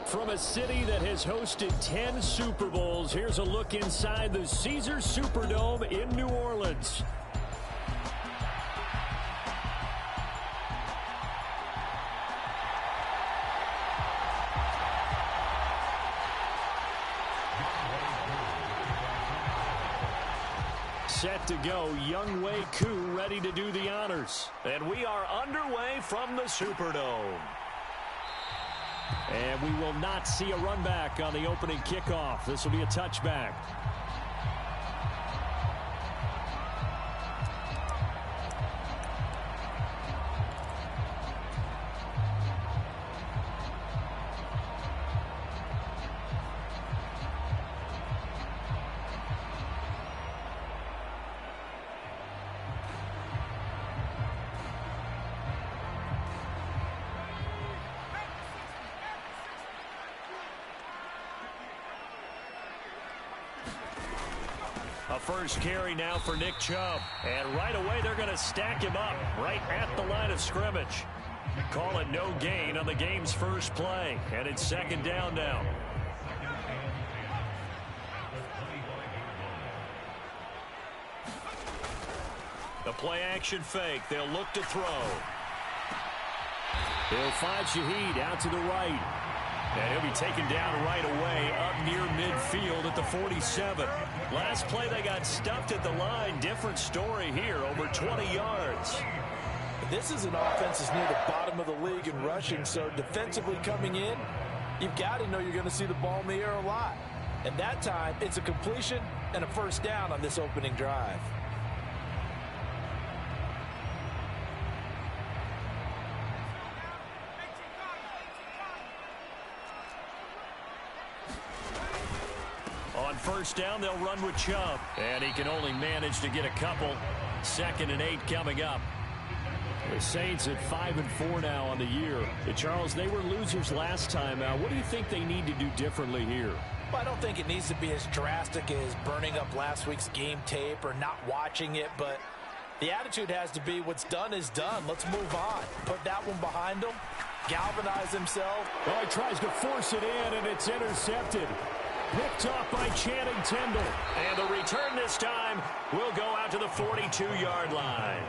From a city that has hosted 10 Super Bowls, here's a look inside the Caesars Superdome in New Orleans. Set to go, Young Wei Koo ready to do the honors. And we are underway from the Superdome. And we will not see a run back on the opening kickoff. This will be a touchback. A first carry now for Nick Chubb. And right away, they're going to stack him up right at the line of scrimmage. Call it no gain on the game's first play. And it's second down now. The play action fake. They'll look to throw. He'll find Shaheed out to the right. And he'll be taken down right away up near midfield at the 47. Last play they got stuffed at the line. Different story here, over 20 yards. This is an offense that's near the bottom of the league in rushing, so defensively coming in, you've got to know you're going to see the ball in the air a lot. And that time, it's a completion and a first down on this opening drive. On first down, they'll run with Chubb. And he can only manage to get a couple. 2nd and 8 coming up. The Saints at 5-4 now on the year. Charles, they were losers last time out. What do you think they need to do differently here? Well, I don't think it needs to be as drastic as burning up last week's game tape or not watching it, but the attitude has to be what's done is done. Let's move on. Put that one behind them. Galvanize himself. Oh, he tries to force it in, and it's intercepted. Picked off by Channing Tindall. And the return this time will go out to the 42-yard line.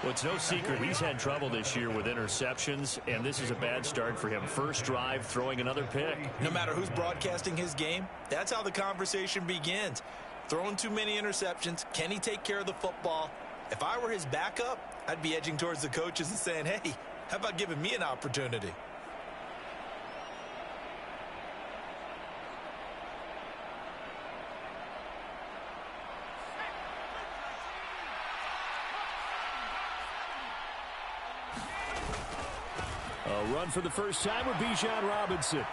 Well, it's no secret he's had trouble this year with interceptions, and this is a bad start for him. First drive, throwing another pick. No matter who's broadcasting his game, that's how the conversation begins. Throwing too many interceptions, can he take care of the football? If I were his backup, I'd be edging towards the coaches and saying, hey, how about giving me an opportunity? A run for the first time with Bijan Robinson.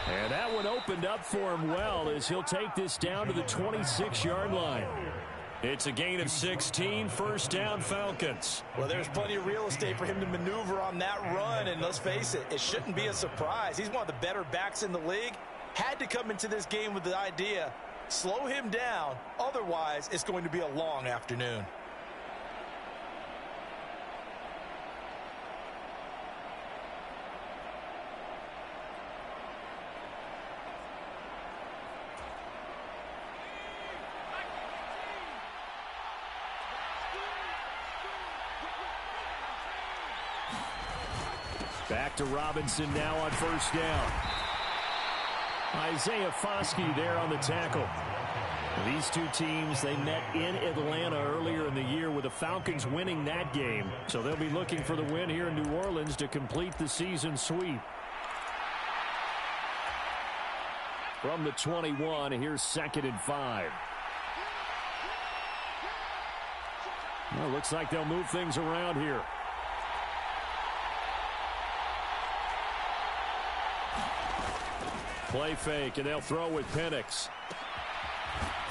And that one opened up for him well as he'll take this down to the 26-yard line. It's a gain of 16, first down Falcons. Well, there's plenty of real estate for him to maneuver on that run, and let's face it, it shouldn't be a surprise. He's one of the better backs in the league. Had to come into this game with the idea, slow him down, otherwise it's going to be a long afternoon. Back to Robinson now on first down. Isaiah Foskey there on the tackle. These two teams, they met in Atlanta earlier in the year with the Falcons winning that game. So they'll be looking for the win here in New Orleans to complete the season sweep. From the 21, here's 2nd and 5. Well, looks like they'll move things around here. Play fake, and they'll throw with Penix.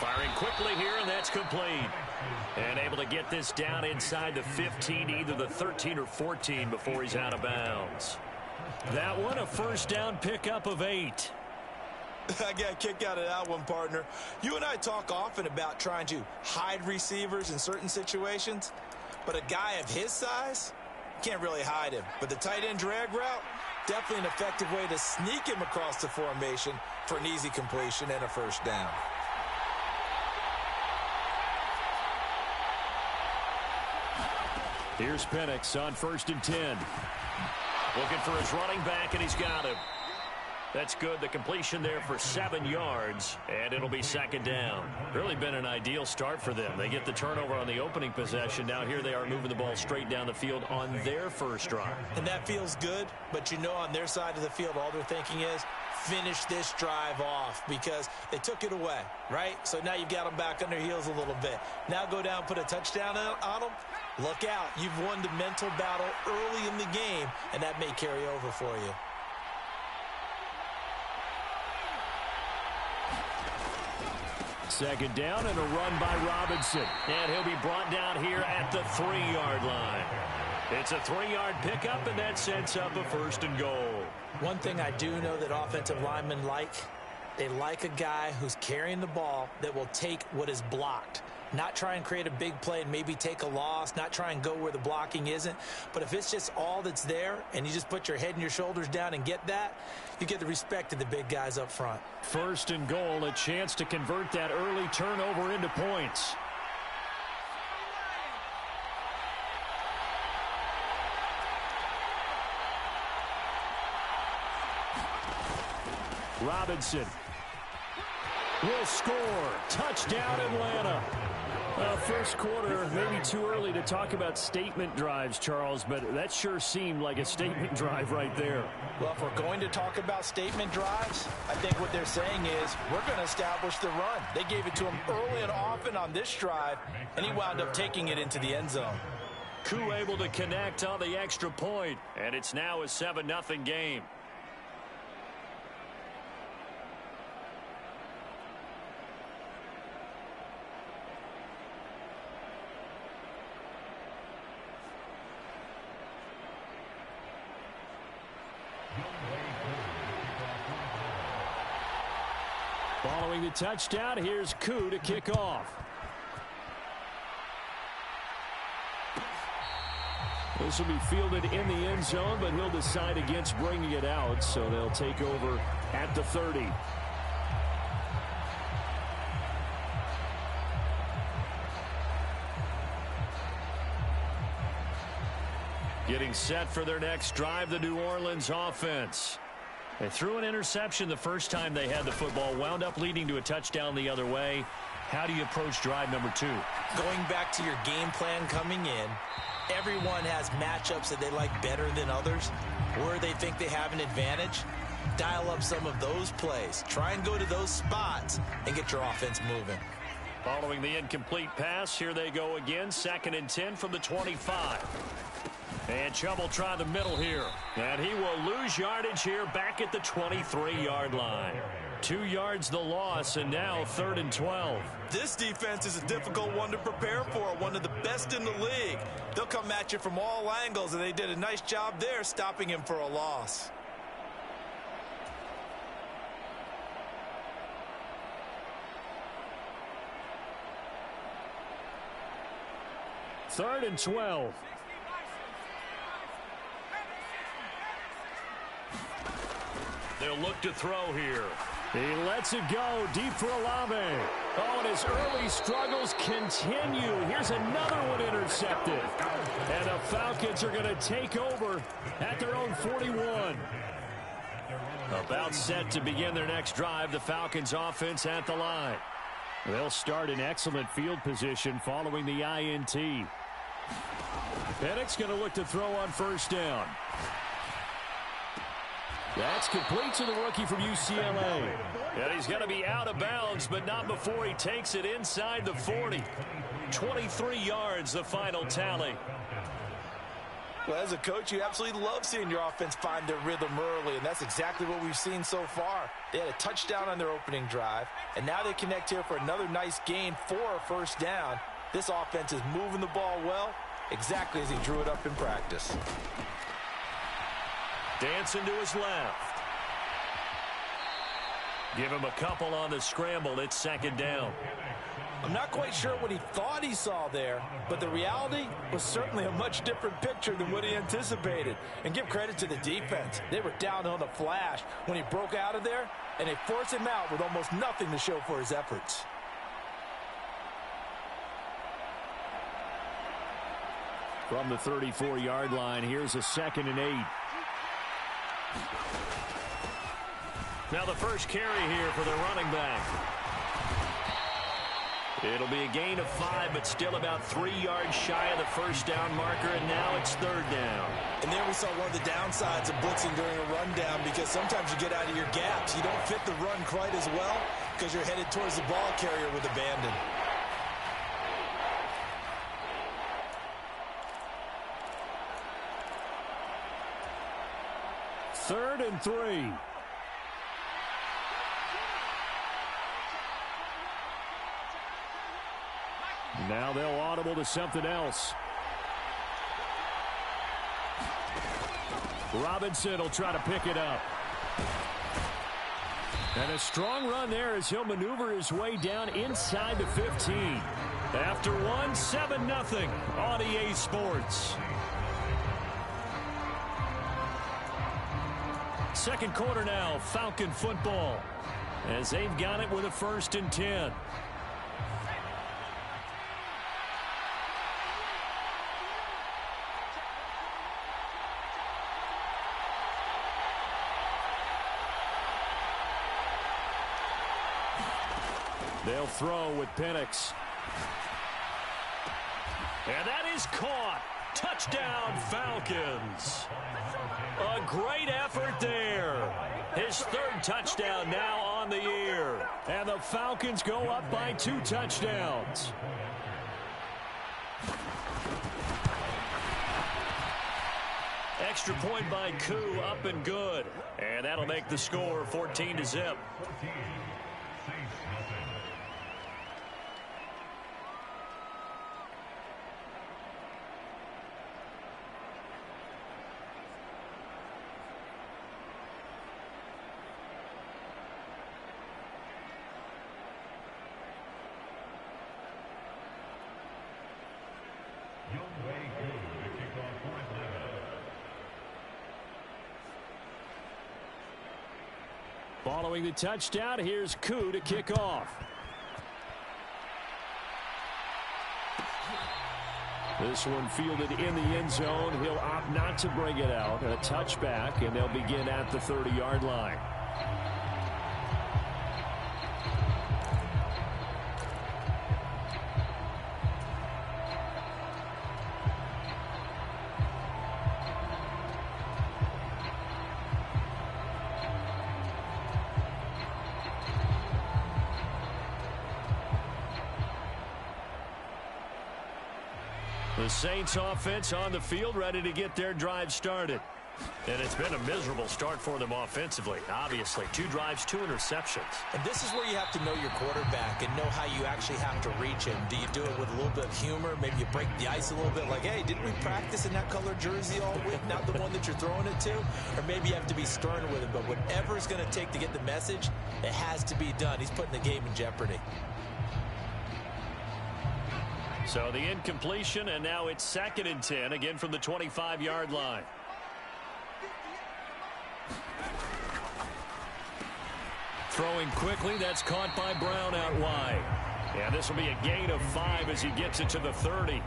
Firing quickly here, and that's complete. And able to get this down inside the 15, either the 13 or 14 before he's out of bounds. That one, a first down pickup of 8. I got a kick out of that one, partner. You and I talk often about trying to hide receivers in certain situations, but a guy of his size can't really hide him. But the tight end drag route, Definitely an effective way to sneak him across the formation for an easy completion and a first down. Here's Penix on 1st and 10. Looking for his running back, and he's got him. That's good. The completion there for 7 yards, and it'll be 2nd down. Really been an ideal start for them. They get the turnover on the opening possession. Now here they are moving the ball straight down the field on their first drive. And that feels good, but you know on their side of the field, all they're thinking is finish this drive off because they took it away, right? So now you've got them back on their heels a little bit. Now go down, put a touchdown on them. Look out. You've won the mental battle early in the game, and that may carry over for you. Second down and a run by Robinson. And he'll be brought down here at the 3-yard line. It's a 3-yard pickup, and that sets up a 1st and goal. One thing I do know that offensive linemen like, they like a guy who's carrying the ball that will take what is blocked. Not try and create a big play and maybe take a loss, not try and go where the blocking isn't. But if it's just all that's there and you just put your head and your shoulders down and get that, you get the respect of the big guys up front. 1st and goal, a chance to convert that early turnover into points. Robinson will score. Touchdown, Atlanta. First quarter, maybe too early to talk about statement drives, Charles, but that sure seemed like a statement drive right there. Well, if we're going to talk about statement drives, I think what they're saying is we're going to establish the run. They gave it to him early and often on this drive, and he wound up taking it into the end zone. Koo able to connect on the extra point, and it's now a 7-0 game. Following the touchdown, here's Koo to kick off. This will be fielded in the end zone, but he'll decide against bringing it out, so they'll take over at the 30. Getting set for their next drive, the New Orleans offense. They threw an interception the first time they had the football, wound up leading to a touchdown the other way. How do you approach drive number 2? Going back to your game plan coming in, everyone has matchups that they like better than others, where they think they have an advantage. Dial up some of those plays. Try and go to those spots and get your offense moving. Following the incomplete pass, here they go again. 2nd and 10 from the 25. And Chubb will try the middle here. And he will lose yardage here back at the 23-yard line. 2 yards the loss, and now 3rd and 12. This defense is a difficult one to prepare for, one of the best in the league. They'll come at you from all angles, and they did a nice job there stopping him for a loss. Third and 12. They'll look to throw here. He lets it go deep for Olave. Oh, and his early struggles continue. Here's another one intercepted. And the Falcons are going to take over at their own 41. About set to begin their next drive, the Falcons offense at the line. They'll start in excellent field position following the INT. Penix going to look to throw on 1st down. That's complete to the rookie from UCLA. And he's going to be out of bounds, but not before he takes it inside the 40. 23 yards, the final tally. Well, as a coach, you absolutely love seeing your offense find their rhythm early, and that's exactly what we've seen so far. They had a touchdown on their opening drive, and now they connect here for another nice gain for a 1st down. This offense is moving the ball well, exactly as he drew it up in practice. Dancing to his left. Give him a couple on the scramble. It's 2nd down. I'm not quite sure what he thought he saw there, but the reality was certainly a much different picture than what he anticipated. And give credit to the defense. They were down on the flash when he broke out of there, and they forced him out with almost nothing to show for his efforts. From the 34-yard line, here's a 2nd and 8. Now the first carry here for the running back. It'll be a gain of 5, but still about 3 yards shy of the first down marker, and now it's 3rd down. And there we saw one of the downsides of blitzing during a rundown, because sometimes you get out of your gaps. You don't fit the run quite as well because you're headed towards the ball carrier with abandon. Third and 3. Now they'll audible to something else. Robinson will try to pick it up. And a strong run there as he'll maneuver his way down inside the 15. After one, 7-0 on EA Sports. Second quarter now, Falcon football, as they've got it with a 1st and 10. They'll throw with Penix. And that is caught. Touchdown, Falcons. A great effort there. His 3rd touchdown now on the year. And the Falcons go up by 2 touchdowns. Extra point by Koo, up and good. And that'll make the score 14-0. Following the touchdown, here's Koo to kick off. This one fielded in the end zone. He'll opt not to bring it out. A touchback, and they'll begin at the 30-yard line. The Saints offense on the field, ready to get their drive started. And it's been a miserable start for them offensively. Obviously, 2 drives, 2 interceptions. And this is where you have to know your quarterback and know how you actually have to reach him. Do you do it with a little bit of humor? Maybe you break the ice a little bit like, hey, didn't we practice in that color jersey all week? Not the one that you're throwing it to? Or maybe you have to be stern with it. But whatever it's going to take to get the message, it has to be done. He's putting the game in jeopardy. So the incompletion, and now it's 2nd and 10, again from the 25-yard line. Throwing quickly, that's caught by Brown out wide. And this will be a gain of 5 as he gets it to the 30.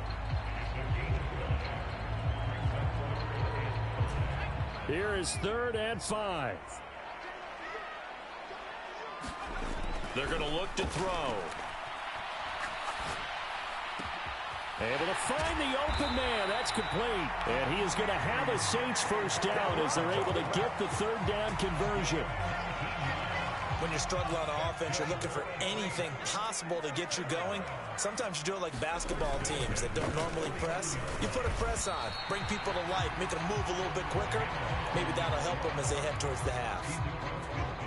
Here is 3rd and 5. They're going to look to throw. Able to find the open man. That's complete. And he is going to have a Saints first down as they're able to get the 3rd down conversion. When you're struggling on offense, you're looking for anything possible to get you going. Sometimes you do it like basketball teams that don't normally press. You put a press on, bring people to life, make them move a little bit quicker. Maybe that'll help them as they head towards the half.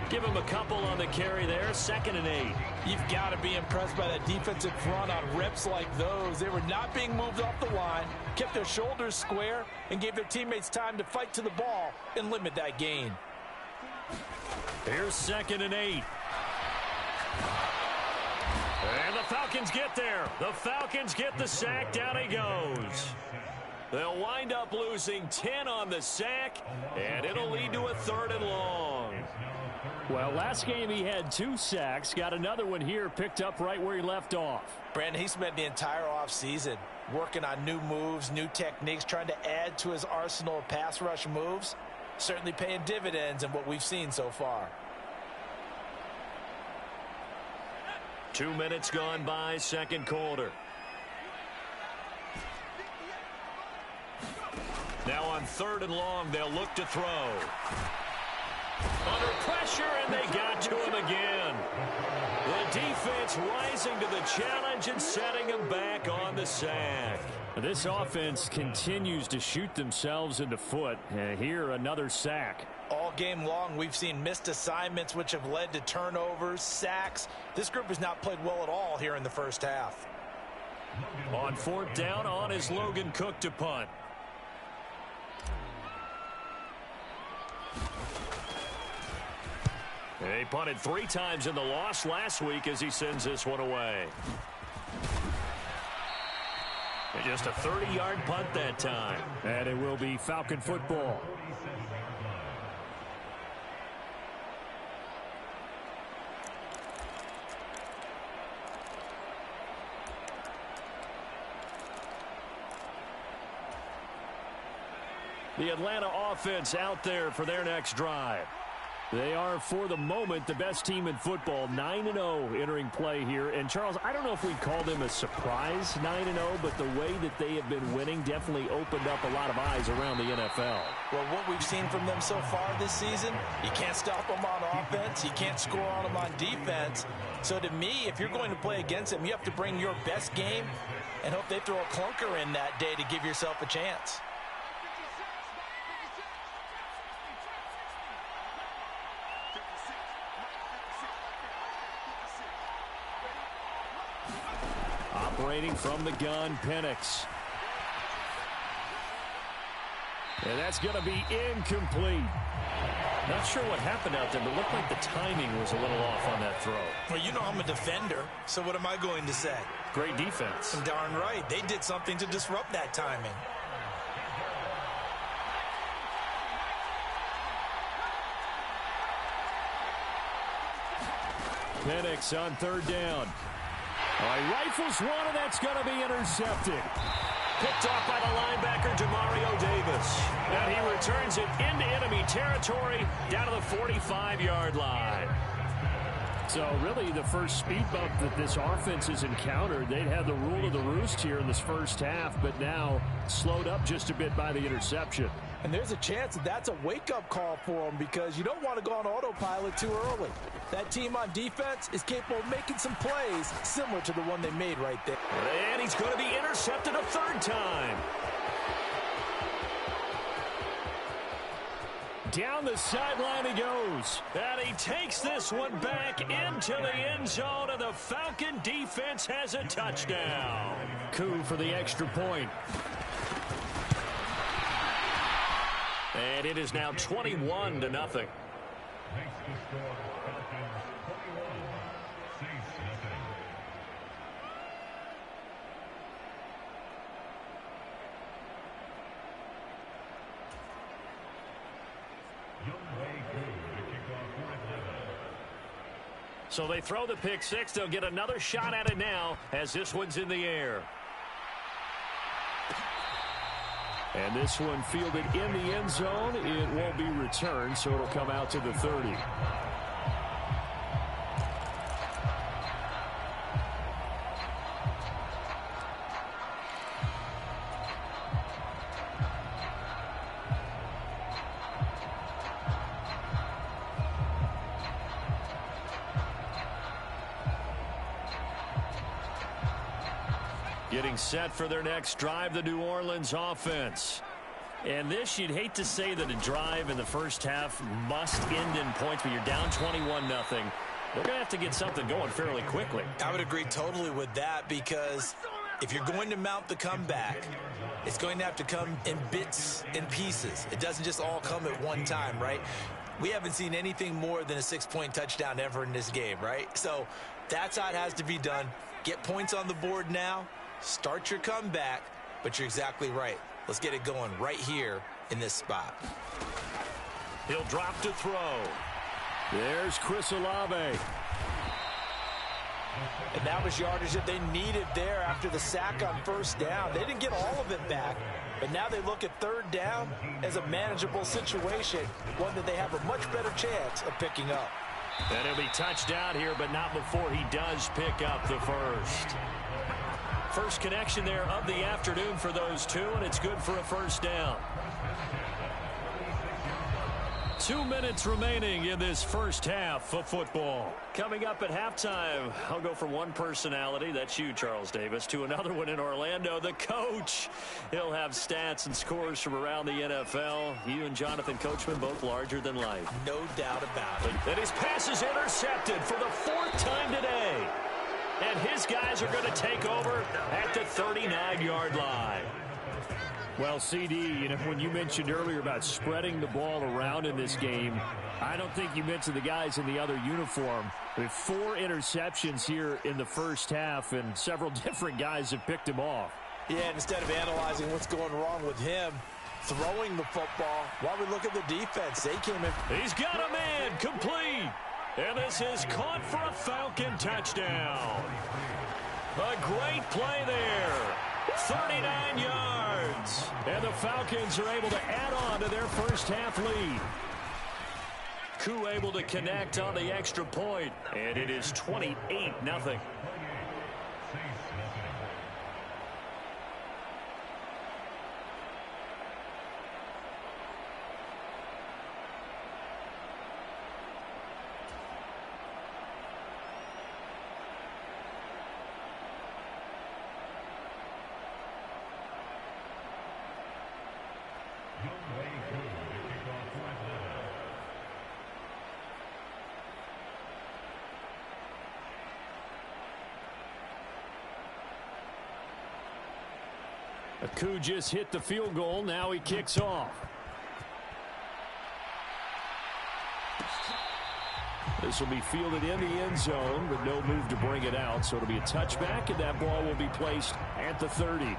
Give him a couple on the carry there, 2nd and 8. You've got to be impressed by that defensive front on reps like those. They were not being moved off the line, kept their shoulders square, and gave their teammates time to fight to the ball and limit that gain. Here's 2nd and 8. And the Falcons get there. The Falcons get the sack. Down he goes. They'll wind up losing 10 on the sack, and it'll lead to a 3rd and long. Well, last game he had 2 sacks. Got another one here, picked up right where he left off. Brandon, he spent the entire offseason working on new moves, new techniques, trying to add to his arsenal of pass rush moves. Certainly paying dividends in what we've seen so far. 2 minutes gone by, second quarter. Now on 3rd and long, they'll look to throw. Under pressure, and they got to him again. The defense rising to the challenge and setting him back on the sack. This offense continues to shoot themselves in the foot. Here, another sack. All game long, we've seen missed assignments, which have led to turnovers, sacks. This group has not played well at all here in the first half. On 4th down, on is Logan Cook to punt. He punted 3 times in the loss last week as he sends this one away. Just a 30-yard punt that time. And it will be Falcon football. The Atlanta offense out there for their next drive. They are, for the moment, the best team in football, 9-0 entering play here. And, Charles, I don't know if we'd call them a surprise 9-0, but the way that they have been winning definitely opened up a lot of eyes around the NFL. Well, what we've seen from them so far this season, you can't stop them on offense. You can't score on them on defense. So, to me, if you're going to play against them, you have to bring your best game and hope they throw a clunker in that day to give yourself a chance. Operating from the gun, Penix. And that's going to be incomplete. Not sure what happened out there, but it looked like the timing was a little off on that throw. Well, you know I'm a defender, so what am I going to say? Great defense. Darn right. They did something to disrupt that timing. Penix on 3rd down. All right, rifles one, and that's going to be intercepted. Picked off by the linebacker, Demario Davis. And he returns it into enemy territory down to the 45-yard line. So really the first speed bump that this offense has encountered, they'd had the rule of the roost here in this first half, but now slowed up just a bit by the interception. And there's a chance that that's a wake-up call for them because you don't want to go on autopilot too early. That team on defense is capable of making some plays similar to the one they made right there. And he's going to be intercepted a 3rd time. Down the sideline he goes. And he takes this one back into the end zone, and the Falcon defense has a touchdown. Coup for the extra point. And it is now 21-0. So they throw the pick 6. They'll get another shot at it now as this one's in the air. And this one fielded in the end zone. It won't be returned, so it'll come out to the 30. Getting set for their next drive, the New Orleans offense. And this, you'd hate to say that a drive in the first half must end in points, but you're down 21-0. They're going to have to get something going fairly quickly. I would agree totally with that because if you're going to mount the comeback, it's going to have to come in bits and pieces. It doesn't just all come at one time, right? We haven't seen anything more than a 6-point touchdown ever in this game, right? So that's how it has to be done. Get points on the board now. Start your comeback. But you're exactly right. Let's get it going right here in this spot. He'll drop to throw. There's Chris Olave. And that was yardage that they needed there after the sack on first down. They didn't get all of it back, but now they look at third down as a manageable situation, one that they have a much better chance of picking up. And he'll be touched out here, but not before he does pick up the first. First connection there of the afternoon for those two, and it's good for a first down. 2 minutes remaining in this first half of football. Coming up at halftime, I'll go from one personality, that's you, Charles Davis, to another one in Orlando, the coach. He'll have stats and scores from around the NFL. You and Jonathan Coachman both larger than life. No doubt about it. And his pass is intercepted for the 4th time today. And his guys are going to take over at the 39-yard line. Well, CD, when you mentioned earlier about spreading the ball around in this game, I don't think you mentioned the guys in the other uniform. With 4 interceptions here in the first half, and several different guys have picked him off. Yeah, and instead of analyzing what's going wrong with him, throwing the football, while we look at the defense, they came in. He's got a man, complete. And this is caught for a Falcon touchdown. A great play there. 39 yards. And the Falcons are able to add on to their first half lead. Koo able to connect on the extra point. And it is 28-0. Koo just hit the field goal. Now he kicks off. This will be fielded in the end zone, but no move to bring it out. So it'll be a touchback, and that ball will be placed at the 30.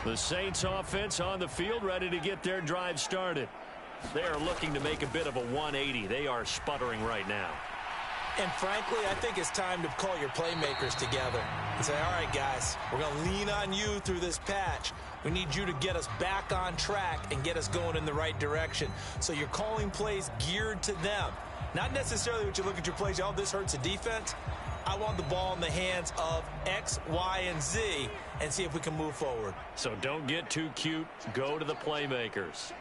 The Saints offense on the field, ready to get their drive started. They are looking to make a bit of a 180. They are sputtering right now. And frankly, I think it's time to call your playmakers together and say, all right, guys, we're going to lean on you through this patch. We need you to get us back on track and get us going in the right direction. So you're calling plays geared to them. Not necessarily what you look at your plays, oh, this hurts the defense. I want the ball in the hands of X, Y, and Z and see if we can move forward. So don't get too cute. Go to the playmakers.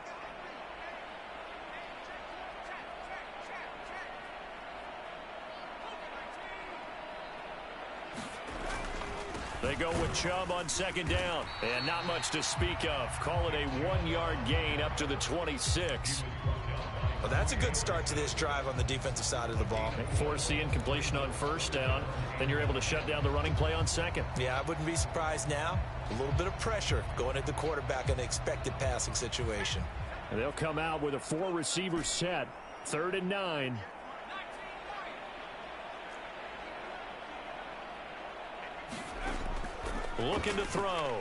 They go with Chubb on second down. And not much to speak of. Call it a 1-yard gain up to the 26. Well, that's a good start to this drive on the defensive side of the ball. Force the incompletion on first down. Then you're able to shut down the running play on second. Yeah, I wouldn't be surprised now. A little bit of pressure going at the quarterback in an expected passing situation. And they'll come out with a 4-receiver set. 3rd and 9. Looking to throw.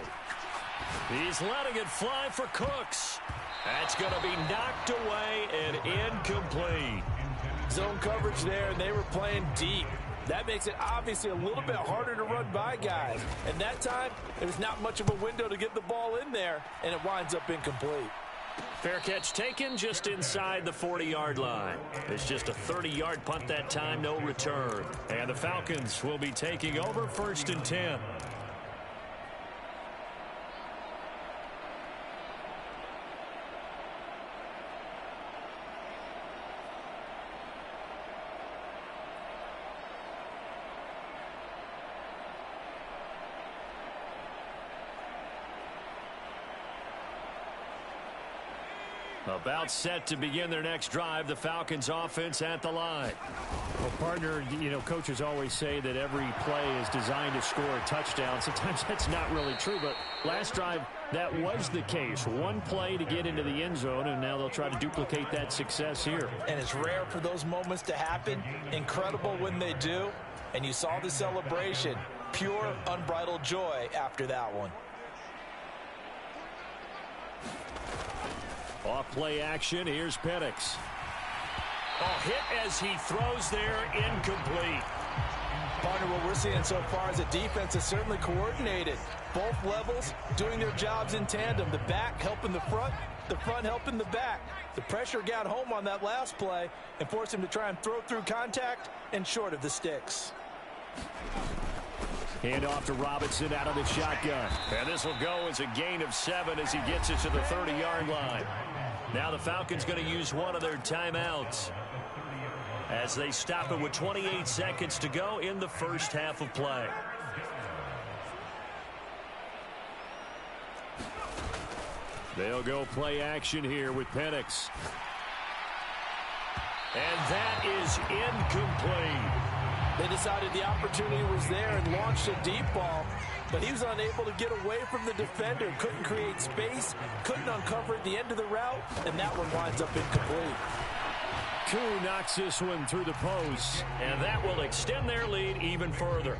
He's letting it fly for Cooks. That's going to be knocked away and incomplete. Zone coverage there, and they were playing deep. That makes it obviously a little bit harder to run by guys. And that time, there's not much of a window to get the ball in there, and it winds up incomplete. Fair catch taken just inside the 40-yard line. It's just a 30-yard punt that time, no return. And the Falcons will be taking over 1st and 10. About set to begin their next drive. The Falcons offense at the line. Well, partner, you know, coaches always say that every play is designed to score a touchdown. Sometimes that's not really true, but last drive, that was the case. One play to get into the end zone, and now they'll try to duplicate that success here. And it's rare for those moments to happen. Incredible when they do. And you saw the celebration. Pure, unbridled joy after that one. Off play action. Here's Penix. Oh, hit as he throws there, incomplete. Partner, what we're seeing so far is a defense is certainly coordinated. Both levels doing their jobs in tandem. The back helping the front helping the back. The pressure got home on that last play and forced him to try and throw through contact and short of the sticks. Hand off to Robinson out of the shotgun. And this will go as a gain of 7 as he gets it to the 30-yard line. Now the Falcons going to use one of their timeouts as they stop it with 28 seconds to go in the first half of play. They'll go play action here with Penix. And that is incomplete. They decided the opportunity was there and launched a deep ball, but he was unable to get away from the defender, couldn't create space, couldn't uncover at the end of the route, and that one winds up incomplete. Koo knocks this one through the post, and that will extend their lead even further.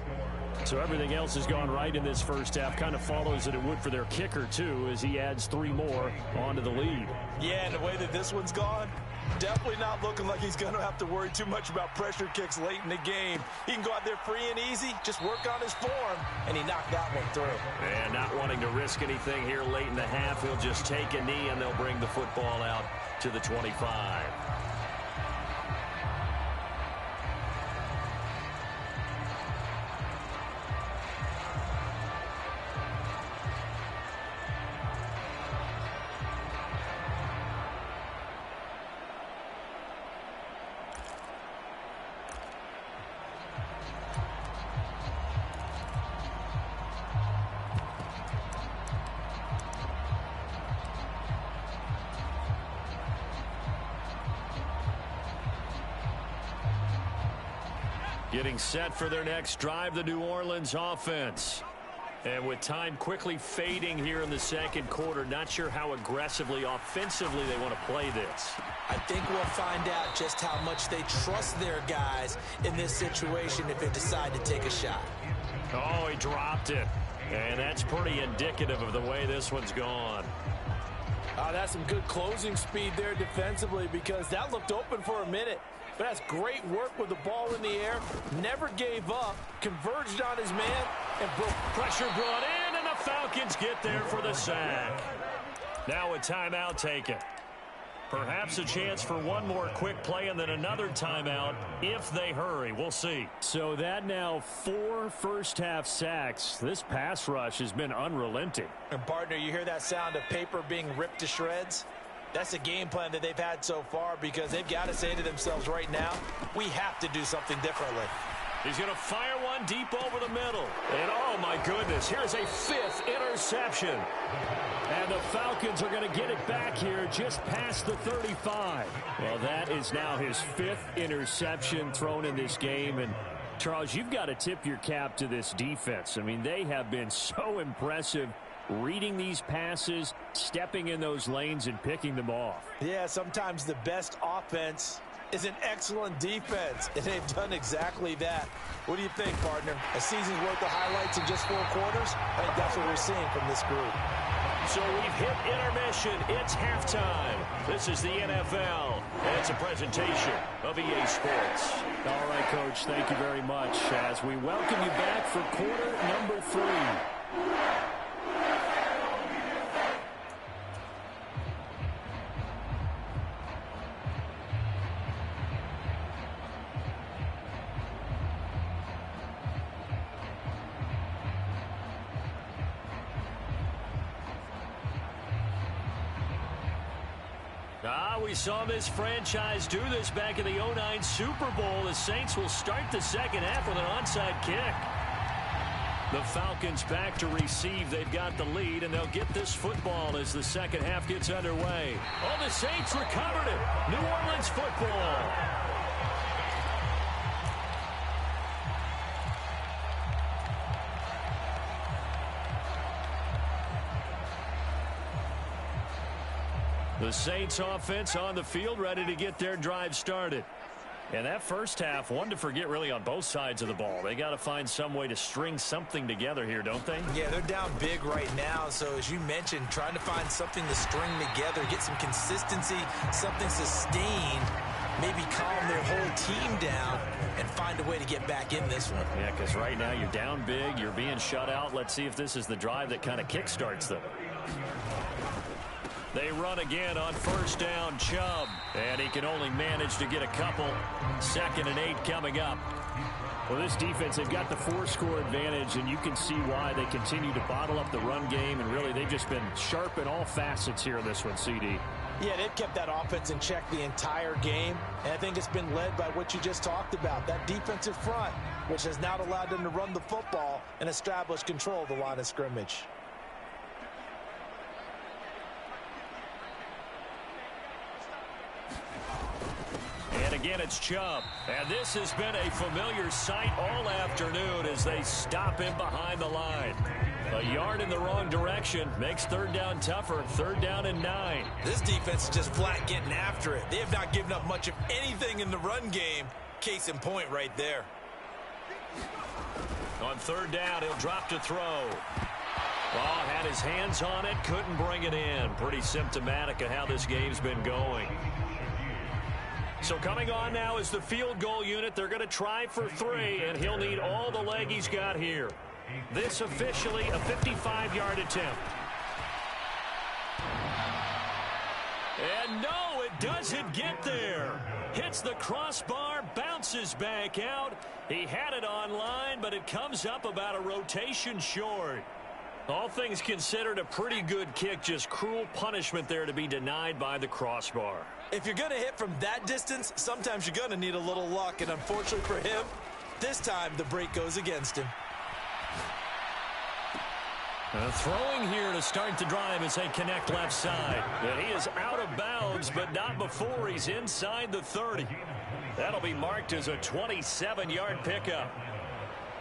So everything else has gone right in this first half. Kind of follows that it would for their kicker, too, as he adds 3 more onto the lead. Yeah, and the way that this one's gone, definitely not looking like he's going to have to worry too much about pressure kicks late in the game. He can go out there free and easy, just work on his form, and he knocked that one through. And not wanting to risk anything here late in the half, he'll just take a knee, and they'll bring the football out to the 25. Getting set for their next drive, the New Orleans offense. And with time quickly fading here in the second quarter, not sure how aggressively, offensively they want to play this. I think we'll find out just how much they trust their guys in this situation if they decide to take a shot. Oh, he dropped it. And that's pretty indicative of the way this one's gone. That's some good closing speed there defensively, because that looked open for a minute. But that's great work with the ball in the air. Never gave up. Converged on his man. And pressure brought in, and the Falcons get there for the sack. Now a timeout taken. Perhaps a chance for one more quick play and then another timeout if they hurry. We'll see. So that now 4 first-half sacks. This pass rush has been unrelenting. And, partner, you hear that sound of paper being ripped to shreds? That's the game plan that they've had so far, because they've got to say to themselves right now, we have to do something differently. He's going to fire one deep over the middle. And, oh, my goodness, here's a 5th interception. And the Falcons are going to get it back here just past the 35. Well, that is now his 5th interception thrown in this game. And, Charles, you've got to tip your cap to this defense. I mean, they have been so impressive reading these passes, stepping in those lanes, and picking them off. Yeah, sometimes the best offense is an excellent defense, and they've done exactly that. What do you think, partner? A season's worth of highlights in just 4 quarters? I think that's what we're seeing from this group. So we've hit intermission. It's halftime. This is the NFL, and it's a presentation of EA Sports. All right, Coach, thank you very much as we welcome you back for quarter number 3. We saw this franchise do this back in the 09 Super Bowl. The Saints will start the second half with an onside kick. The Falcons back to receive. They've got the lead, and they'll get this football as the second half gets underway. Oh, the Saints recovered it. New Orleans football. The Saints offense on the field, ready to get their drive started. And that first half, one to forget really on both sides of the ball. They got to find some way to string something together here, don't they? Yeah, they're down big right now. So as you mentioned, trying to find something to string together, get some consistency, something sustained, maybe calm their whole team down and find a way to get back in this one. Yeah, because right now you're down big, you're being shut out. Let's see if this is the drive that kind of kickstarts them. They run again on first down, Chubb. And he can only manage to get a couple. 2nd and 8 coming up. Well, this defense, they've got the 4-score advantage, and you can see why they continue to bottle up the run game. And really, they've just been sharp in all facets here in this one, CD. Yeah, they've kept that offense in check the entire game. And I think it's been led by what you just talked about, that defensive front, which has now allowed them to run the football and establish control of the line of scrimmage. And again, it's Chubb. And this has been a familiar sight all afternoon as they stop him behind the line. A yard in the wrong direction makes third down tougher. 3rd down and 9. This defense is just flat getting after it. They have not given up much of anything in the run game. Case in point right there. On 3rd down, he'll drop to throw. Ball had his hands on it, couldn't bring it in. Pretty symptomatic of how this game's been going. So coming on now is the field goal unit. They're going to try for 3, and he'll need all the leg he's got here. This officially a 55-yard attempt. And no, it doesn't get there. Hits the crossbar, bounces back out. He had it on line, but it comes up about a rotation short. All things considered, a pretty good kick. Just cruel punishment there to be denied by the crossbar. If you're going to hit from that distance, sometimes you're going to need a little luck. And unfortunately for him, this time the break goes against him. Throwing here to start the drive as they connect left side. And he is out of bounds, but not before he's inside the 30. That'll be marked as a 27-yard pickup.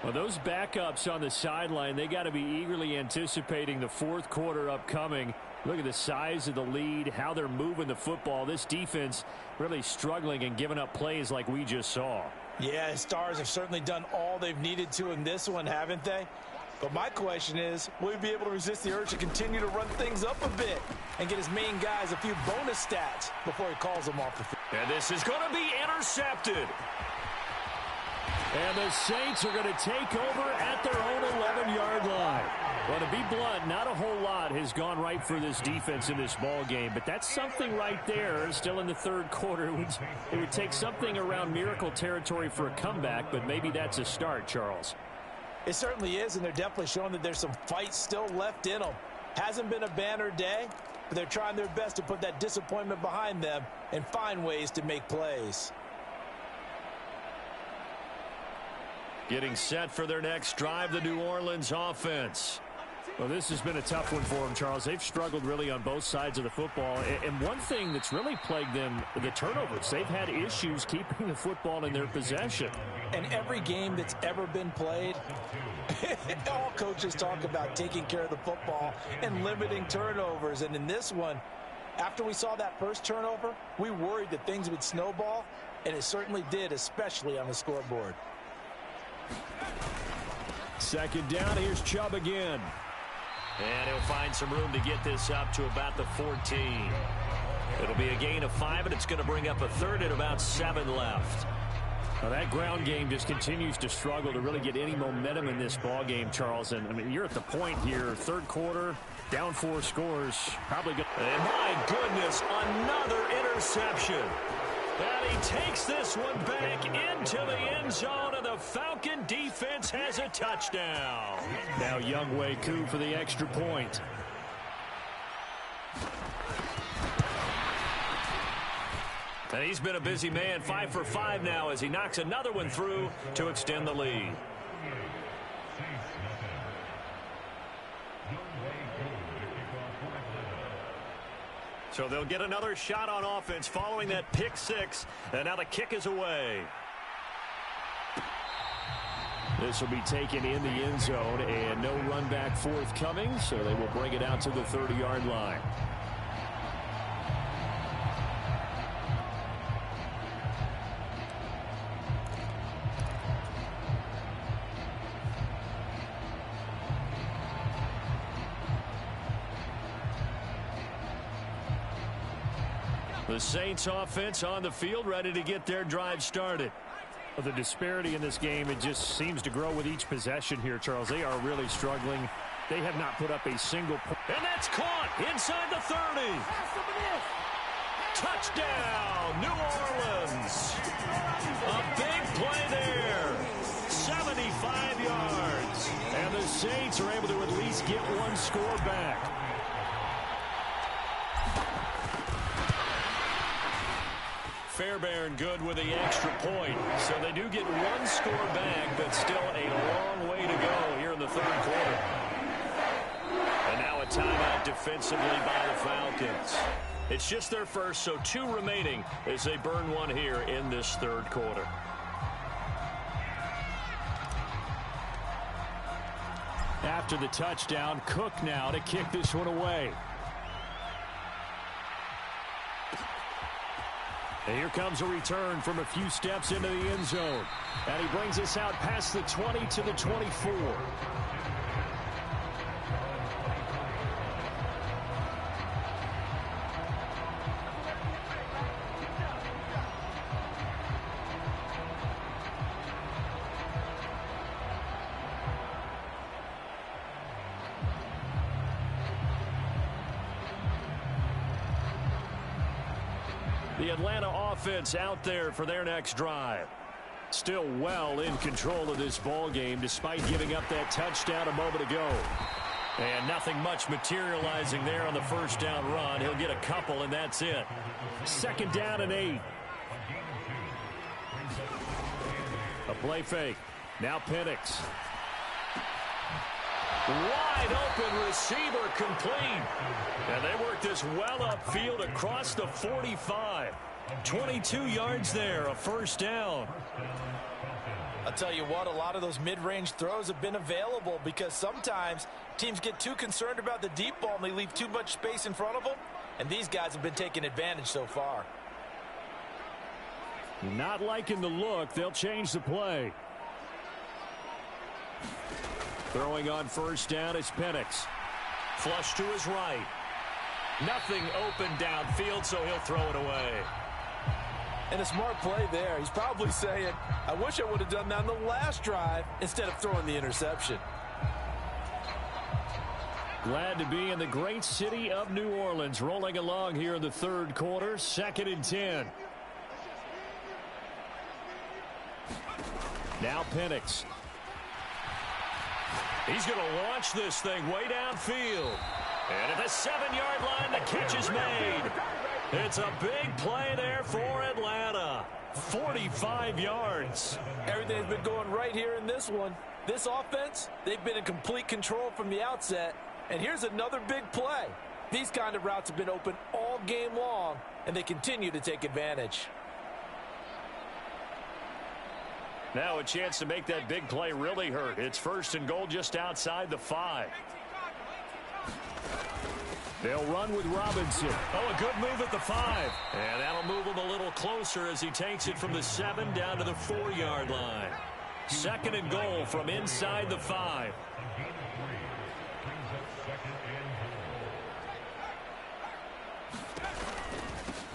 Well, those backups on the sideline, they got to be eagerly anticipating the 4th quarter upcoming. Look at the size of the lead, how they're moving the football. This defense really struggling and giving up plays like we just saw. Yeah, the Stars have certainly done all they've needed to in this one, haven't they? But my question is, will he be able to resist the urge to continue to run things up a bit and get his main guys a few bonus stats before he calls them off the field? And this is going to be intercepted. And the Saints are going to take over at their own 11-yard line. Well, to be blunt, not a whole lot has gone right for this defense in this ball game, but that's something right there. Still in the 3rd quarter, it would take something around miracle territory for a comeback, but maybe that's a start, Charles. It certainly is, and they're definitely showing that there's some fight still left in them. Hasn't been a banner day, but they're trying their best to put that disappointment behind them and find ways to make plays. Getting set for their next drive, the New Orleans offense. Well, this has been a tough one for them, Charles. They've struggled really on both sides of the football. And one thing that's really plagued them, the turnovers. They've had issues keeping the football in their possession. And every game that's ever been played, all coaches talk about taking care of the football and limiting turnovers. And in this one, after we saw that first turnover, we worried that things would snowball, and it certainly did, especially on the scoreboard. 2nd down, here's Chubb again. And he'll find some room to get this up to about the 14. It'll be a gain of 5, and it's going to bring up a 3rd and about 7 left. Now that ground game just continues to struggle to really get any momentum in this ball game, Charles. And I mean, you're at the point here, 3rd quarter, down 4 scores. Probably good. And my goodness, another interception. And he takes this one back into the end zone, and the Falcon defense has a touchdown. Now Younghoe Koo for the extra point. And he's been a busy man, 5 for 5 now as he knocks another one through to extend the lead. So they'll get another shot on offense following that pick six. And now the kick is away. This will be taken in the end zone, and no run back forthcoming, so they will bring it out to the 30-yard line. The Saints offense on the field, ready to get their drive started. The disparity in this game, it just seems to grow with each possession here, Charles. They are really struggling. They have not put up a single point. And that's caught inside the 30. Touchdown, New Orleans. A big play there. 75 yards. And the Saints are able to at least get one score back. Fairbairn good with the extra point. So they do get one score back, but still a long way to go here in the third quarter. And now a timeout defensively by the Falcons. It's just their first, so 2 remaining as they burn one here in this third quarter. After the touchdown, Cook now to kick this one away. And here comes a return from a few steps into the end zone. And he brings us out past the 20 to the 24. The Atlanta offense out there for their next drive. Still well in control of this ball game despite giving up that touchdown a moment ago. And nothing much materializing there on the first down run. He'll get a couple, and that's it. 2nd down and 8. A play fake. Now Penix. Wide open receiver complete. And they work this well upfield across the 45. 22 yards there, a first down. I'll tell you what, a lot of those mid-range throws have been available because sometimes teams get too concerned about the deep ball and they leave too much space in front of them. And these guys have been taking advantage so far. Not liking the look. They'll change the play. Throwing on first down is Penix. Flush to his right. Nothing open downfield, so he'll throw it away. And a smart play there. He's probably saying, I wish I would have done that on the last drive instead of throwing the interception. Glad to be in the great city of New Orleans, rolling along here in the third quarter. 2nd and 10. Now Penix. He's going to launch this thing way downfield. And at the 7-yard line, the catch is made. It's a big play there for Atlanta. 45 yards. Everything's been going right here in this one. This offense, they've been in complete control from the outset. And here's another big play. These kind of routes have been open all game long, and they continue to take advantage. Now a chance to make that big play really hurt. It's 1st and goal just outside the 5. They'll run with Robinson. Oh, a good move at the 5. And that'll move him a little closer as he takes it from the 7 down to the 4-yard line. 2nd and goal from inside the 5.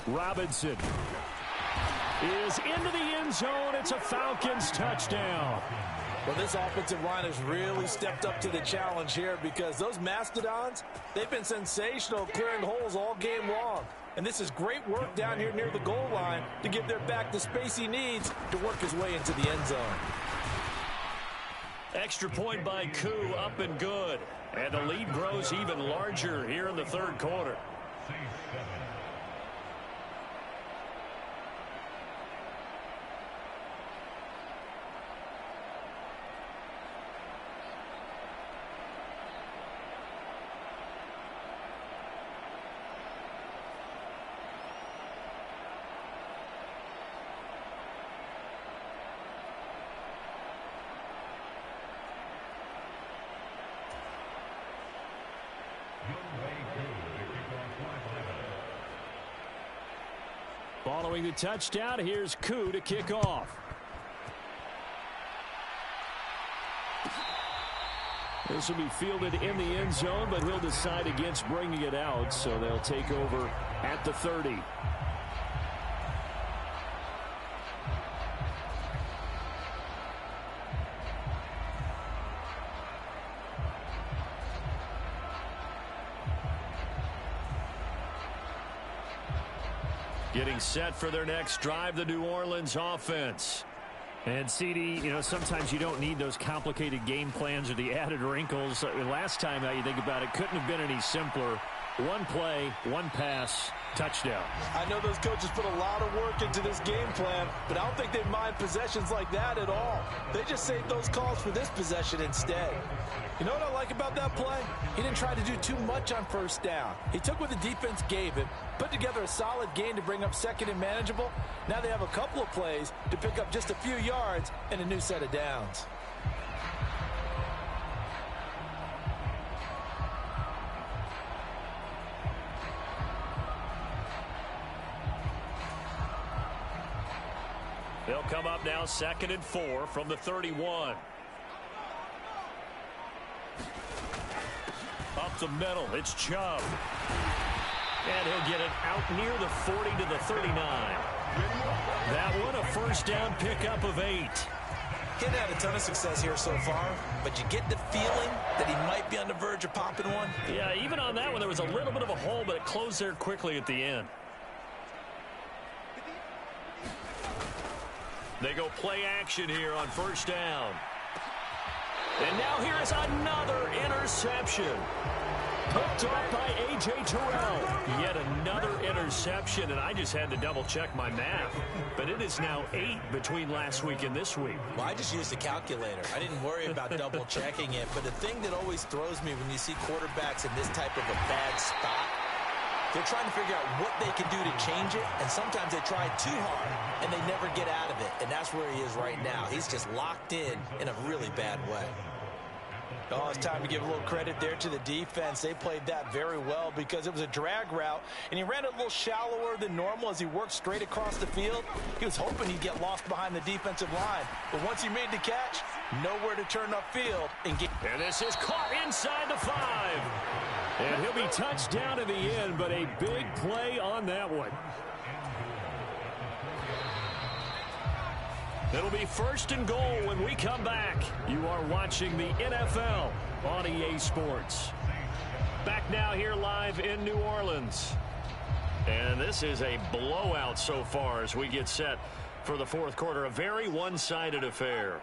Robinson is into the end zone. It's a Falcons touchdown. Well, this offensive line has really stepped up to the challenge here because those Mastodons, they've been sensational clearing holes all game long. And this is great work down here near the goal line to give their back the space he needs to work his way into the end zone. Extra point by Koo, up and good. And the lead grows even larger here in the third quarter. Following the touchdown, here's Koo to kick off. This will be fielded in the end zone, but he'll decide against bringing it out, so they'll take over at the 30. Getting set for their next drive, the New Orleans offense. And, CD, you know, sometimes you don't need those complicated game plans or the added wrinkles. Last time, now you think about it, couldn't have been any simpler. One play, one pass, touchdown. I know those coaches put a lot of work into this game plan, but I don't think they mind possessions like that at all. They just save those calls for this possession instead. You know what I like about that play? He didn't try to do too much on first down. He took what the defense gave him, put together a solid gain to bring up second and manageable. Now they have a couple of plays to pick up just a few yards and a new set of downs. They'll come up now 2nd and 4 from the 31. Up the middle, it's Chubb. And he'll get it out near the 40 to the 39. That one, a first down pickup of 8. He hadn't had a ton of success here so far, but you get the feeling that he might be on the verge of popping one. Yeah, even on that one, there was a little bit of a hole, but it closed there quickly at the end. They go play action here on first down. And now here is another interception. Picked off by A.J. Terrell. Yet another interception, and I just had to double-check my math. But it is now 8 between last week and this week. Well, I just used a calculator. I didn't worry about double-checking it. But the thing that always throws me when you see quarterbacks in this type of a bad spot, they're trying to figure out what they can do to change it, and sometimes they try too hard, and they never get out of it. And that's where he is right now. He's just locked in a really bad way. Oh, it's time to give a little credit there to the defense. They played that very well because it was a drag route, and he ran it a little shallower than normal as he worked straight across the field. He was hoping he'd get lost behind the defensive line, but once he made the catch, nowhere to turn upfield. And this is caught inside the 5. And he'll be touched down to the end, but a big play on that one. It'll be 1st and goal when we come back. You are watching the NFL on EA Sports. Back now here live in New Orleans. And this is a blowout so far as we get set for the 4th quarter. A very one-sided affair.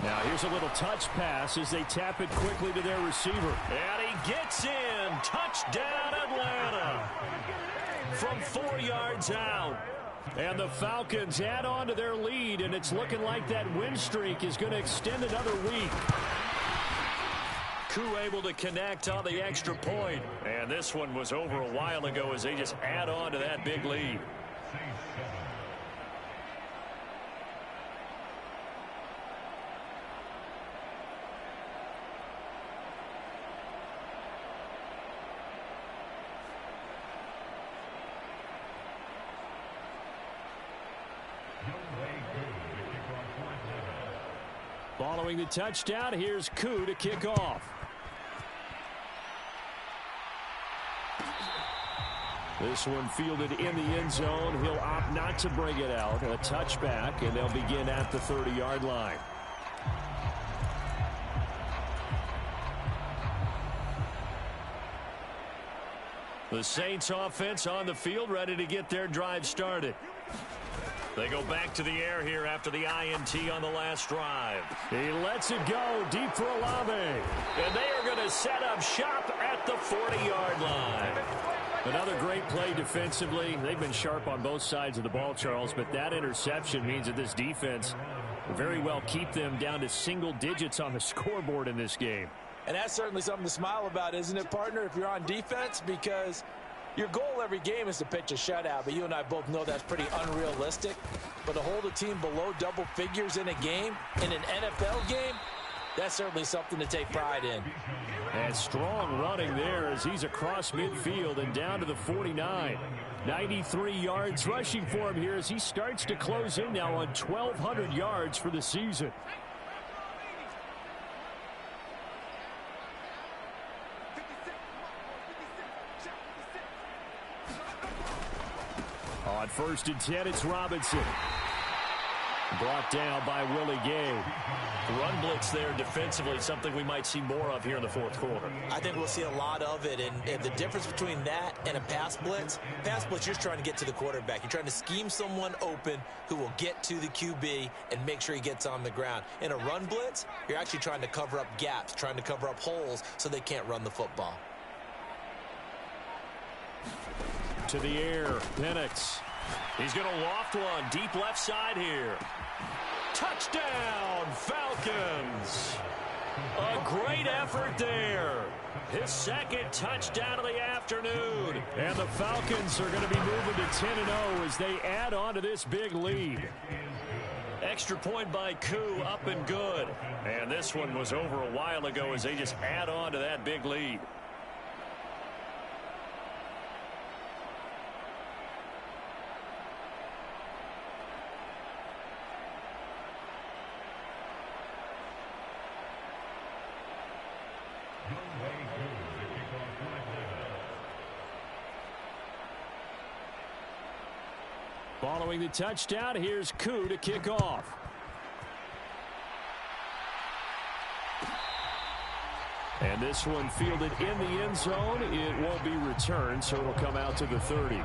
Now here's a little touch pass as they tap it quickly to their receiver. And he gets in. Touchdown Atlanta. From 4 yards out. And the Falcons add on to their lead, and it's looking like that win streak is going to extend another week. Koo able to connect on the extra point. And this one was over a while ago as they just add on to that big lead. Following the touchdown, here's Koo to kick off. This one fielded in the end zone. He'll opt not to bring it out. A touchback, and they'll begin at the 30-yard line. The Saints offense on the field, ready to get their drive started. They go back to the air here after the INT on the last drive. He lets it go deep for Olave. And they are going to set up shop at the 40-yard line. Another great play defensively. They've been sharp on both sides of the ball, Charles, but that interception means that this defense will very well keep them down to single digits on the scoreboard in this game. And that's certainly something to smile about, isn't it, partner, if you're on defense? Because your goal every game is to pitch a shutout, but you and I both know that's pretty unrealistic. But to hold a team below double figures in a game, in an NFL game, That's certainly something to take pride in. And strong running there as he's across midfield and down to the 49. 93 yards rushing for him here as he starts to close in now on 1,200 yards for the season. On 1st and 10, it's Robinson. Brought down by Willie Gay. Run blitz there defensively, something we might see more of here in the fourth quarter. I think we'll see a lot of it, and the difference between that and a pass blitz, you're trying to get to the quarterback. You're trying to scheme someone open who will get to the QB and make sure he gets on the ground. In a run blitz, you're actually trying to cover up gaps, trying to cover up holes so they can't run the football. To the air, Penix. He's going to loft one deep left side here. Touchdown, Falcons. A great effort there. His second touchdown of the afternoon. And the Falcons are going to be moving to 10-0 as they add on to this big lead. Extra point by Koo, up and good. And this one was over a while ago as they just add on to that big lead. Following the touchdown, here's Koo to kick off. And this one fielded in the end zone. It won't be returned, so it'll come out to the 30.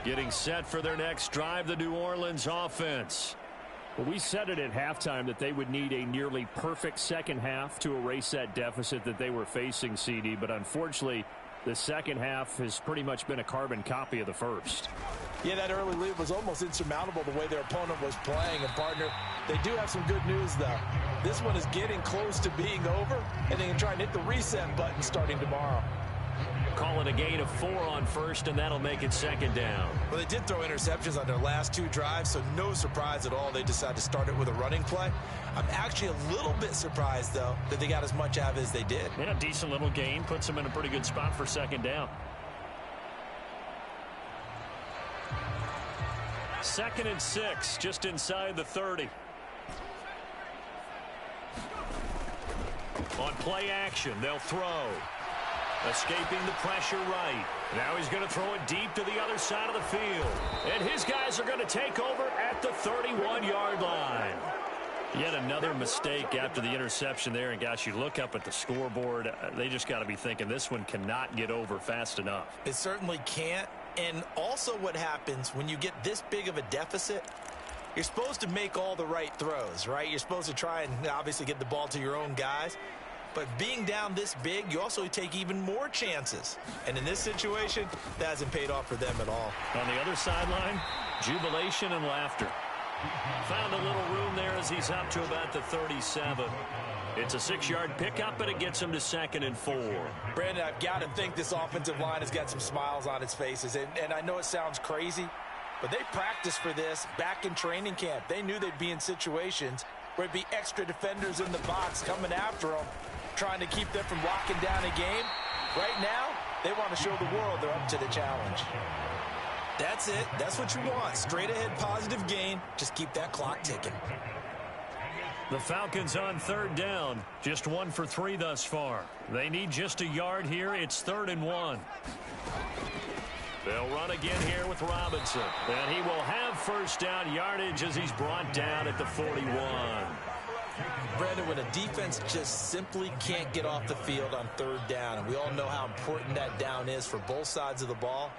Getting set for their next drive, the New Orleans offense. Well, we said it at halftime that they would need a nearly perfect second half to erase that deficit that they were facing, CD. But unfortunately, the second half has pretty much been a carbon copy of the first. Yeah, that early lead was almost insurmountable the way their opponent was playing. And, partner, they do have some good news, though. This one is getting close to being over, and they can try and hit the reset button starting tomorrow. Call it a gain of 4 on first, and that'll make it second down. Well, they did throw interceptions on their last 2 drives, so no surprise at all they decided to start it with a running play. I'm actually a little bit surprised, though, that they got as much out of it as they did. Yeah, decent little gain. Puts them in a pretty good spot for second down. 2nd and 6, just inside the 30. On play action, they'll throw. Escaping the pressure right. Now he's going to throw it deep to the other side of the field. And his guys are going to take over at the 31-yard line. Yet another mistake after the interception there. And, gosh, you look up at the scoreboard. They just got to be thinking this one cannot get over fast enough. It certainly can't. And also what happens when you get this big of a deficit, you're supposed to make all the right throws, right? You're supposed to try and obviously get the ball to your own guys. But being down this big, you also take even more chances. And in this situation, that hasn't paid off for them at all. On the other sideline, jubilation and laughter. Found a little room there as he's up to about the 37. It's a 6-yard pickup, and it gets him to 2nd and 4. Brandon, I've got to think this offensive line has got some smiles on its faces. And I know it sounds crazy, but they practiced for this back in training camp. They knew they'd be in situations where it'd be extra defenders in the box coming after them, trying to keep them from locking down a game. Right now, they want to show the world they're up to the challenge. That's it. That's what you want. Straight ahead positive gain. Just keep that clock ticking. The Falcons on 3rd down. Just 1 for 3 thus far. They need just a yard here. It's 3rd and 1. They'll run again here with Robinson. And he will have first down yardage as he's brought down at the 41. Brandon, when a defense just simply can't get off the field on 3rd down, and we all know how important that down is for both sides of the ball,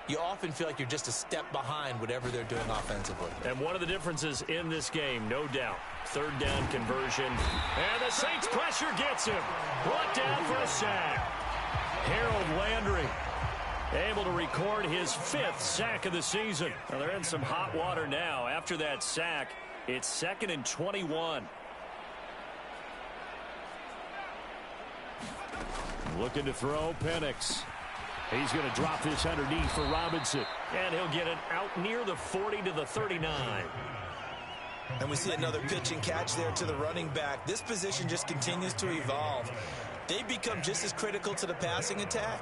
you often feel like you're just a step behind whatever they're doing offensively. And one of the differences in this game, no doubt, 3rd down conversion. And the Saints pressure gets him. Brought down for a sack. Harold Landry able to record his 5th sack of the season. Well, they're in some hot water now. After that sack, it's 2nd and 21. Looking to throw, Penix. He's going to drop this underneath for Robinson. And he'll get it out near the 40 to the 39. And we see another pitch and catch there to the running back. This position just continues to evolve. They become just as critical to the passing attack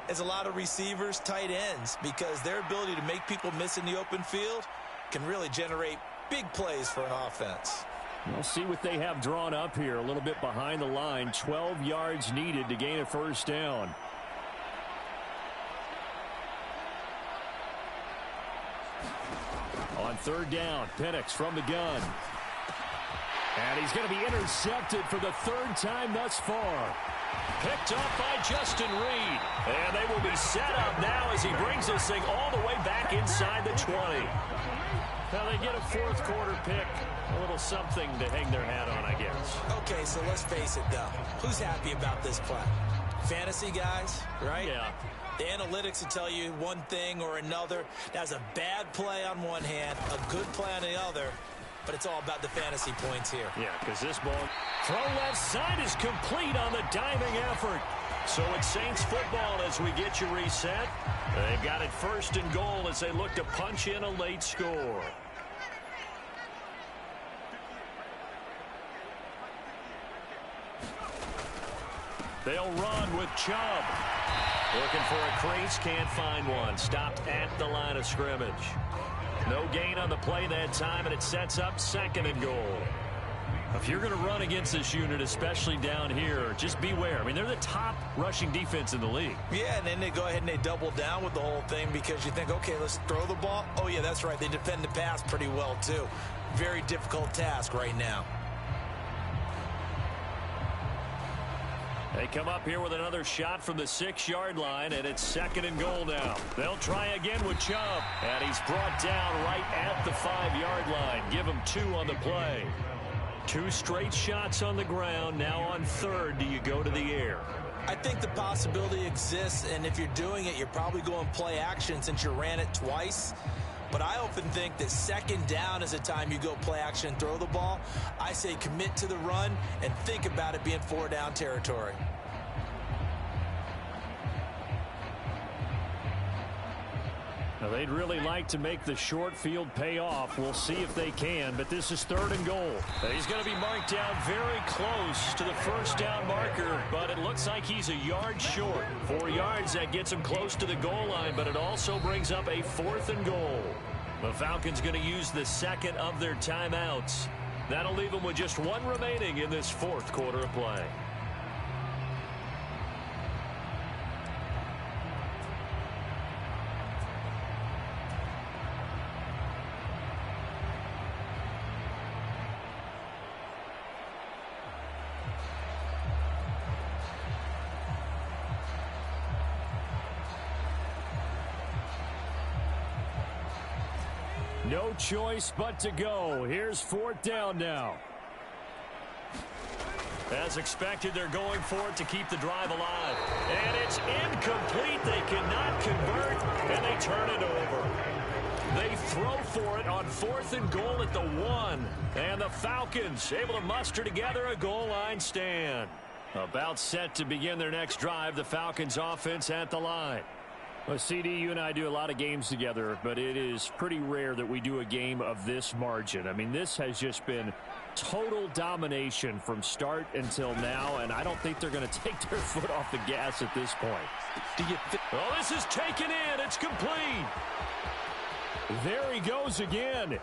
as a lot of receivers, tight ends, because their ability to make people miss in the open field can really generate big plays for an offense. We'll see what they have drawn up here. A little bit behind the line. 12 yards needed to gain a first down. On third down, Penix from the gun. And he's going to be intercepted for the third time thus far. Picked up by Justin Reed. And they will be set up now as he brings this thing all the way back inside the 20. Now they get a fourth quarter pick. A little something to hang their hat on, I guess. Okay, so let's face it, though. Who's happy about this play? Fantasy guys, right? Yeah. The analytics will tell you one thing or another. That's a bad play on one hand, a good play on the other, but it's all about the fantasy points here. Yeah, because this ball throw left side is complete on the diving effort. So it's Saints football as we get you reset. They've got it first and goal as they look to punch in a late score. They'll run with Chubb. Looking for a crease, can't find one. Stopped at the line of scrimmage. No gain on the play that time, and it sets up second and goal. If you're going to run against this unit, especially down here, just beware. I mean, they're the top rushing defense in the league. Yeah, and then they go ahead and they double down with the whole thing because you think, okay, let's throw the ball. Oh, yeah, that's right. They defend the pass pretty well, too. Very difficult task right now. They come up here with another shot from the 6-yard line, and it's second and goal now. They'll try again with Chubb, and he's brought down right at the 5-yard line. Give him 2 on the play. 2 straight shots on the ground. Now on third, do you go to the air? I think the possibility exists, and if you're doing it, you're probably going play action since you ran it twice. But I often think that second down is the time you go play action and throw the ball. I say commit to the run and think about it being 4-down territory. Now they'd really like to make the short field pay off. We'll see if they can, but this is third and goal. He's going to be marked down very close to the first down marker, but it looks like he's a yard short. 4 yards, that gets him close to the goal line, but it also brings up a 4th and goal. The Falcons going to use the second of their timeouts. That'll leave them with just 1 remaining in this 4th quarter of play. No choice but to go. Here's 4th down now. As expected, they're going for it to keep the drive alive. And it's incomplete. They cannot convert, and they turn it over. They throw for it on 4th and goal at the 1. And the Falcons able to muster together a goal line stand. About set to begin their next drive, the Falcons offense at the line. Well, CD, you and I do a lot of games together, but it is pretty rare that we do a game of this margin. I mean, this has just been total domination from start until now, and I don't think they're going to take their foot off the gas at this point. Oh, this is taken in. It's complete. There he goes again.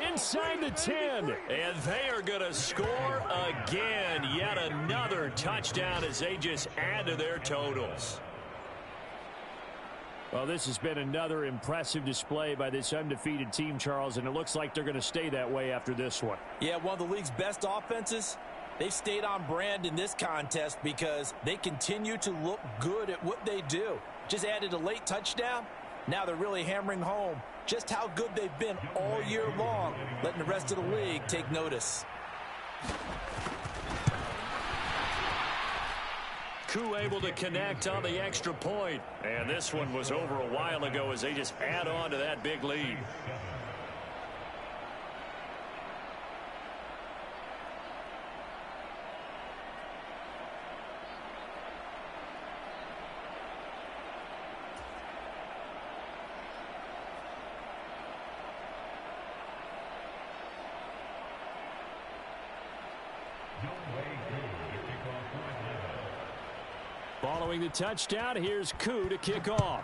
Inside the 10. And they are going to score again. Yet another touchdown as they just add to their totals. Well, this has been another impressive display by this undefeated team, Charles, and it looks like they're going to stay that way after this one. Yeah, one of the league's best offenses. They've stayed on brand in this contest because they continue to look good at what they do. Just added a late touchdown. Now they're really hammering home just how good they've been all year long, letting the rest of the league take notice. Koo able to connect on the extra point. And this one was over a while ago as they just add on to that big lead. Throwing the touchdown, here's Koo to kick off.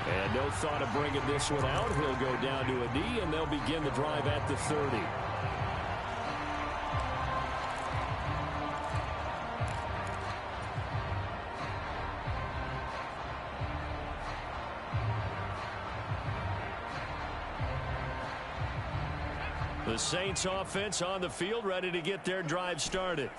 And no thought of bringing this one out. He'll go down to a knee, and they'll begin the drive at the 30. The Saints offense on the field, ready to get their drive started.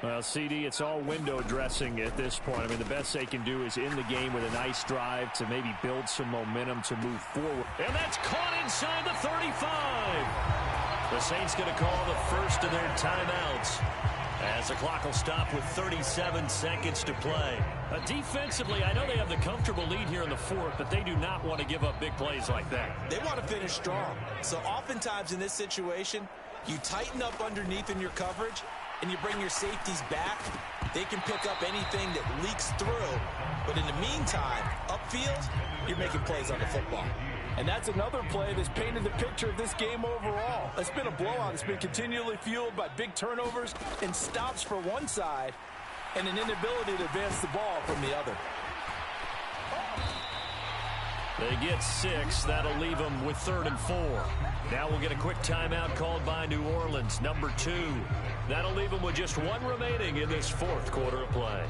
Well, CD, it's all window dressing at this point. I mean, the best they can do is in the game with a nice drive to maybe build some momentum to move forward. And that's caught inside the 35. The Saints going to call the first of their timeouts as the clock will stop with 37 seconds to play. Defensively, I know they have the comfortable lead here in the fourth, but they do not want to give up big plays like that. They want to finish strong. So oftentimes in this situation, you tighten up underneath in your coverage, and you bring your safeties back. They can pick up anything that leaks through. But in the meantime, upfield, you're making plays on the football. And that's another play that's painted the picture of this game overall. It's been a blowout. It's been continually fueled by big turnovers and stops for one side and an inability to advance the ball from the other. They get 6. That'll leave them with 3rd and 4. Now we'll get a quick timeout called by New Orleans, number 2. That'll leave them with just 1 remaining in this fourth quarter of play.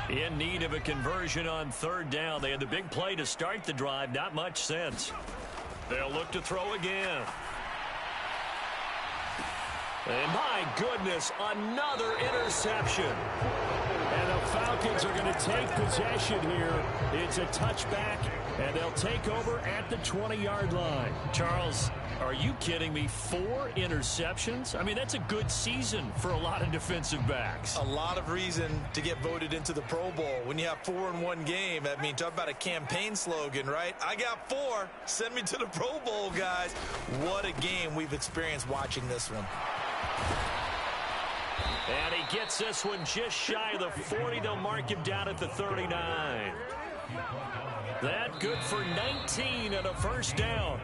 In need of a conversion on 3rd down. They had the big play to start the drive. Not much sense. They'll look to throw again. And my goodness, another interception. And the Falcons are going to take possession here. It's a touchback, and they'll take over at the 20-yard line. Charles, are you kidding me? 4 interceptions? I mean, that's a good season for a lot of defensive backs. A lot of reason to get voted into the Pro Bowl. When you have 4 in one game, I mean, talk about a campaign slogan, right? I got 4. Send me to the Pro Bowl, guys. What a game we've experienced watching this one. And he gets this one just shy of the 40. They'll mark him down at the 39. That good for 19 and a first down.